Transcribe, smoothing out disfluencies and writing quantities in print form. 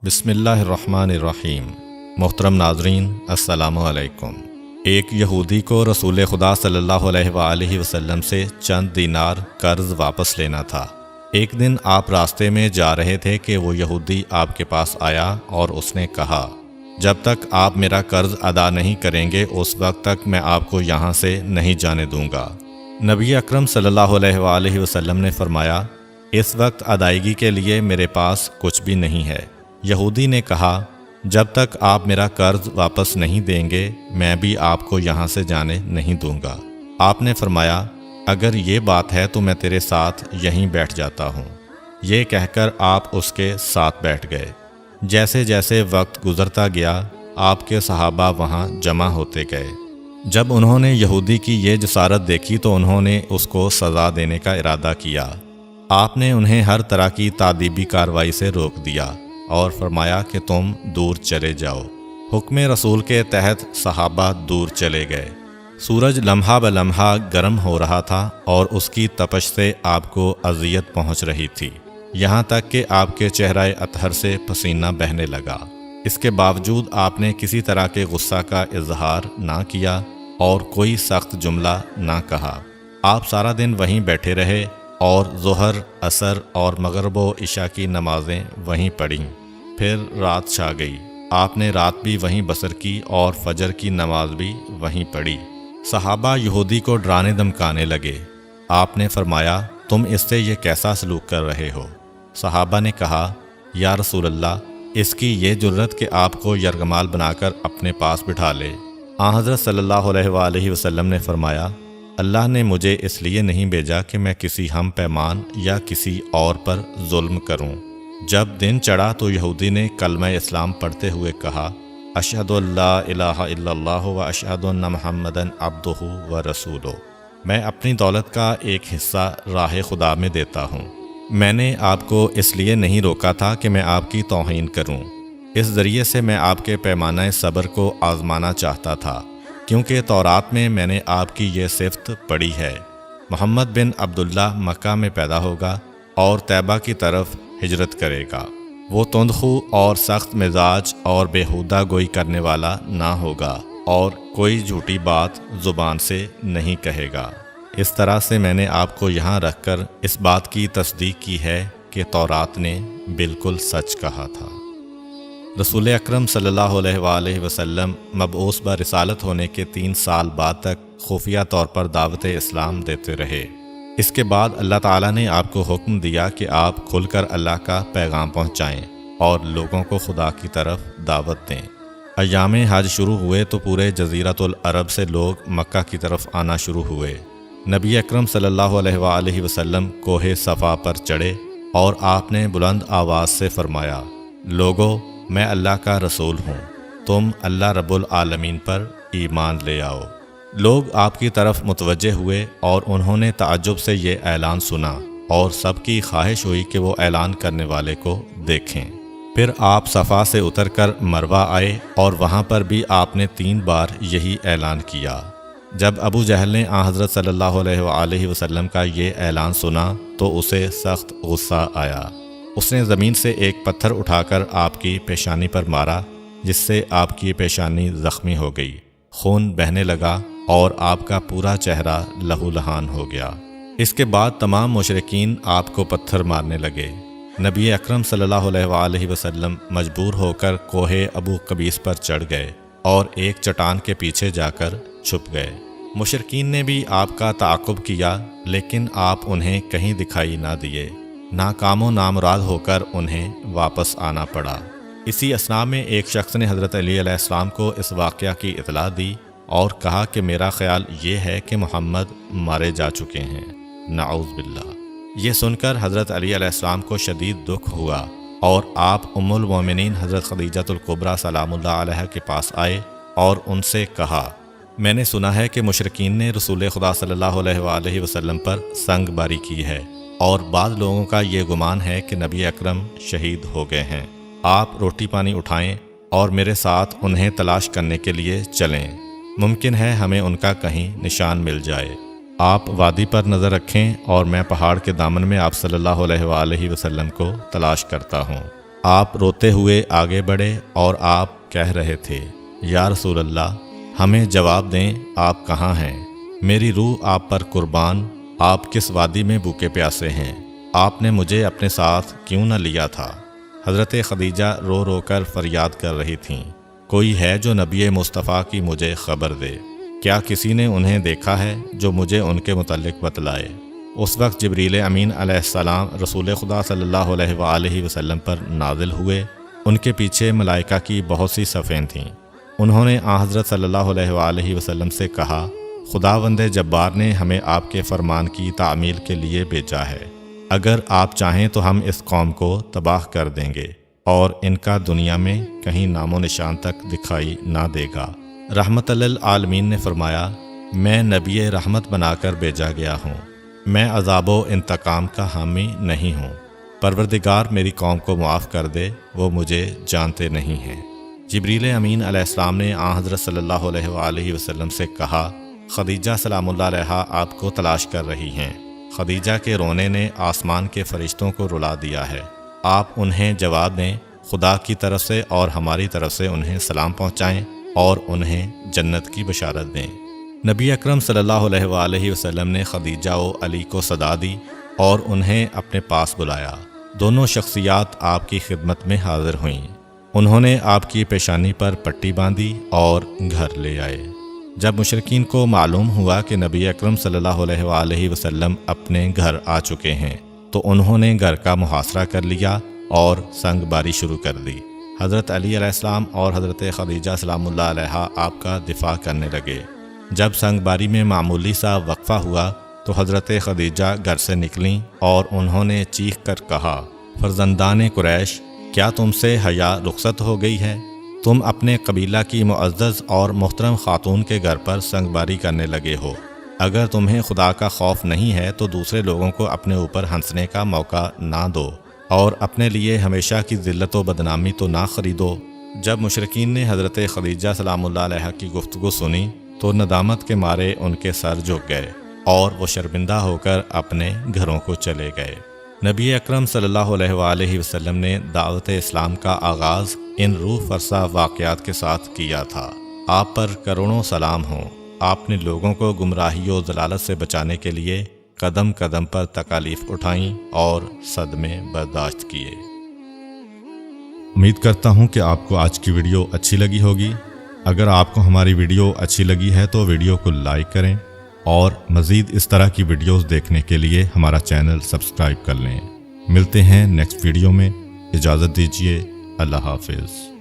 بسم اللہ الرحمن الرحیم۔ محترم ناظرین، السلام علیکم۔ ایک یہودی کو رسول خدا صلی اللہ علیہ وآلہ وسلم سے چند دینار قرض واپس لینا تھا۔ ایک دن آپ راستے میں جا رہے تھے کہ وہ یہودی آپ کے پاس آیا اور اس نے کہا، جب تک آپ میرا قرض ادا نہیں کریں گے اس وقت تک میں آپ کو یہاں سے نہیں جانے دوں گا۔ نبی اکرم صلی اللہ علیہ وآلہ وسلم نے فرمایا، اس وقت ادائیگی کے لیے میرے پاس کچھ بھی نہیں ہے۔ یہودی نے کہا، جب تک آپ میرا قرض واپس نہیں دیں گے میں بھی آپ کو یہاں سے جانے نہیں دوں گا۔ آپ نے فرمایا، اگر یہ بات ہے تو میں تیرے ساتھ یہیں بیٹھ جاتا ہوں۔ یہ کہہ کر آپ اس کے ساتھ بیٹھ گئے۔ جیسے جیسے وقت گزرتا گیا آپ کے صحابہ وہاں جمع ہوتے گئے۔ جب انہوں نے یہودی کی یہ جسارت دیکھی تو انہوں نے اس کو سزا دینے کا ارادہ کیا۔ آپ نے انہیں ہر طرح کی تادیبی کارروائی سے روک دیا اور فرمایا کہ تم دور چلے جاؤ۔ حکم رسول کے تحت صحابہ دور چلے گئے۔ سورج لمحہ بلمحہ گرم ہو رہا تھا اور اس کی تپش سے آپ کو اذیت پہنچ رہی تھی، یہاں تک کہ آپ کے چہرہ اطہر سے پسینہ بہنے لگا۔ اس کے باوجود آپ نے کسی طرح کے غصہ کا اظہار نہ کیا اور کوئی سخت جملہ نہ کہا۔ آپ سارا دن وہیں بیٹھے رہے اور ظہر، عصر اور مغرب و عشاء کی نمازیں وہیں پڑھیں۔ پھر رات چھا گئی۔ آپ نے رات بھی وہیں بسر کی اور فجر کی نماز بھی وہیں پڑھی۔ صحابہ یہودی کو ڈرانے دھمکانے لگے۔ آپ نے فرمایا، تم اس سے یہ کیسا سلوک کر رہے ہو؟ صحابہ نے کہا، یا رسول اللہ، اس کی یہ جرت کہ آپ کو یرغمال بنا کر اپنے پاس بٹھا لے۔ آن حضرت صلی اللہ علیہ وآلہ وسلم نے فرمایا، اللہ نے مجھے اس لیے نہیں بھیجا کہ میں کسی ہم پیمان یا کسی اور پر ظلم کروں۔ جب دن چڑھا تو یہودی نے کلمہ اسلام پڑھتے ہوئے کہا، اشہد ان لا الہ الا اللہ و اشہد ان محمدً عبدہ و رسولہ۔ میں اپنی دولت کا ایک حصہ راہ خدا میں دیتا ہوں۔ میں نے آپ کو اس لیے نہیں روکا تھا کہ میں آپ کی توہین کروں۔ اس ذریعے سے میں آپ کے پیمانہ صبر کو آزمانا چاہتا تھا، کیونکہ تورات میں نے آپ کی یہ صفت پڑھی ہے، محمد بن عبداللہ مکہ میں پیدا ہوگا اور طیبہ کی طرف ہجرت کرے گا۔ وہ تندخو اور سخت مزاج اور بیہودہ گوئی کرنے والا نہ ہوگا اور کوئی جھوٹی بات زبان سے نہیں کہے گا۔ اس طرح سے میں نے آپ کو یہاں رکھ کر اس بات کی تصدیق کی ہے کہ تورات نے بالکل سچ کہا تھا۔ رسول اکرم صلی اللہ علیہ وآلہ وسلم مبعوث برسالت ہونے کے 3 سال بعد تک خفیہ طور پر دعوت اسلام دیتے رہے۔ اس کے بعد اللہ تعالیٰ نے آپ کو حکم دیا کہ آپ کھل کر اللہ کا پیغام پہنچائیں اور لوگوں کو خدا کی طرف دعوت دیں۔ ایام حج شروع ہوئے تو پورے جزیرۃ العرب سے لوگ مکہ کی طرف آنا شروع ہوئے۔ نبی اکرم صلی اللہ علیہ وآلہ وسلم کوہ صفا پر چڑھے اور آپ نے بلند آواز سے فرمایا، لوگو، میں اللہ کا رسول ہوں، تم اللہ رب العالمین پر ایمان لے آؤ۔ لوگ آپ کی طرف متوجہ ہوئے اور انہوں نے تعجب سے یہ اعلان سنا اور سب کی خواہش ہوئی کہ وہ اعلان کرنے والے کو دیکھیں۔ پھر آپ صفا سے اتر کر مروہ آئے اور وہاں پر بھی آپ نے 3 بار یہی اعلان کیا۔ جب ابو جہل نے آن حضرت صلی اللہ علیہ وآلہ وسلم کا یہ اعلان سنا تو اسے سخت غصہ آیا۔ اس نے زمین سے ایک پتھر اٹھا کر آپ کی پیشانی پر مارا، جس سے آپ کی پیشانی زخمی ہو گئی، خون بہنے لگا اور آپ کا پورا چہرہ لہو لہان ہو گیا۔ اس کے بعد تمام مشرکین آپ کو پتھر مارنے لگے۔ نبی اکرم صلی اللہ علیہ وآلہ وسلم مجبور ہو کر کوہ ابو قبیس پر چڑھ گئے اور ایک چٹان کے پیچھے جا کر چھپ گئے۔ مشرکین نے بھی آپ کا تعاقب کیا لیکن آپ انہیں کہیں دکھائی نہ دیے۔ ناکام و نامراد ہو کر انہیں واپس آنا پڑا۔ اسی اثناء میں ایک شخص نے حضرت علی علیہ السلام کو اس واقعہ کی اطلاع دی اور کہا کہ میرا خیال یہ ہے کہ محمد مارے جا چکے ہیں، نعوذ باللہ۔ یہ سن کر حضرت علی علیہ السلام کو شدید دکھ ہوا اور آپ ام المومنین حضرت خدیجہ الکبریٰ سلام اللہ علیہ کے پاس آئے اور ان سے کہا، میں نے سنا ہے کہ مشرکین نے رسول خدا صلی اللہ علیہ وآلہ وسلم پر سنگ باری کی ہے اور بعض لوگوں کا یہ گمان ہے کہ نبی اکرم شہید ہو گئے ہیں۔ آپ روٹی پانی اٹھائیں اور میرے ساتھ انہیں تلاش کرنے کے لیے چلیں، ممکن ہے ہمیں ان کا کہیں نشان مل جائے۔ آپ وادی پر نظر رکھیں اور میں پہاڑ کے دامن میں آپ صلی اللہ علیہ وآلہ وسلم کو تلاش کرتا ہوں۔ آپ روتے ہوئے آگے بڑھے اور آپ کہہ رہے تھے، یا رسول اللہ، ہمیں جواب دیں، آپ کہاں ہیں؟ میری روح آپ پر قربان، آپ کس وادی میں بھوکے پیاسے ہیں؟ آپ نے مجھے اپنے ساتھ کیوں نہ لیا تھا؟ حضرت خدیجہ رو رو کر فریاد کر رہی تھیں، کوئی ہے جو نبی مصطفیٰ کی مجھے خبر دے؟ کیا کسی نے انہیں دیکھا ہے جو مجھے ان کے متعلق بتلائے؟ اس وقت جبریل امین علیہ السلام رسول خدا صلی اللہ علیہ وآلہ وسلم پر نازل ہوئے۔ ان کے پیچھے ملائکہ کی بہت سی صفیں تھیں۔ انہوں نے حضرت صلی اللہ علیہ وآلہ وسلم سے کہا، خداوند جبار نے ہمیں آپ کے فرمان کی تعمیل کے لیے بھیجا ہے۔ اگر آپ چاہیں تو ہم اس قوم کو تباہ کر دیں گے اور ان کا دنیا میں کہیں نام و نشان تک دکھائی نہ دے گا۔ رحمت للعالمین نے فرمایا، میں نبی رحمت بنا کر بھیجا گیا ہوں، میں عذاب و انتقام کا حامی نہیں ہوں۔ پروردگار میری قوم کو معاف کر دے، وہ مجھے جانتے نہیں ہیں۔ جبریل امین علیہ السلام نے حضرت صلی اللہ علیہ وآلہ وسلم سے کہا، خدیجہ سلام اللہ علیہا آپ کو تلاش کر رہی ہیں۔ خدیجہ کے رونے نے آسمان کے فرشتوں کو رلا دیا ہے، آپ انہیں جواب دیں، خدا کی طرف سے اور ہماری طرف سے انہیں سلام پہنچائیں اور انہیں جنت کی بشارت دیں۔ نبی اکرم صلی اللہ علیہ وآلہ وسلم نے خدیجہ و علی کو صدا دی اور انہیں اپنے پاس بلایا۔ دونوں شخصیات آپ کی خدمت میں حاضر ہوئیں۔ انہوں نے آپ کی پیشانی پر پٹی باندھی اور گھر لے آئے۔ جب مشرکین کو معلوم ہوا کہ نبی اکرم صلی اللہ علیہ وآلہ وسلم اپنے گھر آ چکے ہیں تو انہوں نے گھر کا محاصرہ کر لیا اور سنگ باری شروع کر دی۔ حضرت علی علیہ السلام اور حضرت خدیجہ سلام اللہ علیہا آپ کا دفاع کرنے لگے۔ جب سنگ باری میں معمولی سا وقفہ ہوا تو حضرت خدیجہ گھر سے نکلیں اور انہوں نے چیخ کر کہا، فرزندان قریش، کیا تم سے حیا رخصت ہو گئی ہے؟ تم اپنے قبیلہ کی معزز اور محترم خاتون کے گھر پر سنگ باری کرنے لگے ہو۔ اگر تمہیں خدا کا خوف نہیں ہے تو دوسرے لوگوں کو اپنے اوپر ہنسنے کا موقع نہ دو اور اپنے لیے ہمیشہ کی ذلت و بدنامی تو نہ خریدو۔ جب مشرکین نے حضرت خدیجہ سلام اللہ علیہا کی گفتگو سنی تو ندامت کے مارے ان کے سر جھک گئے اور وہ شرمندہ ہو کر اپنے گھروں کو چلے گئے۔ نبی اکرم صلی اللہ علیہ وآلہ وسلم نے دعوت اسلام کا آغاز ان روح فرسا واقعات کے ساتھ کیا تھا۔ آپ پر کروڑوں سلام ہوں۔ آپ نے لوگوں کو گمراہی و ضلالت سے بچانے کے لیے قدم قدم پر تکالیف اٹھائیں اور صدمے برداشت کیے۔ امید کرتا ہوں کہ آپ کو آج کی ویڈیو اچھی لگی ہوگی۔ اگر آپ کو ہماری ویڈیو اچھی لگی ہے تو ویڈیو کو لائک کریں اور مزید اس طرح کی ویڈیوز دیکھنے کے لیے ہمارا چینل سبسکرائب کر لیں۔ ملتے ہیں نیکسٹ ویڈیو میں، اجازت دیجیے، اللہ حافظ۔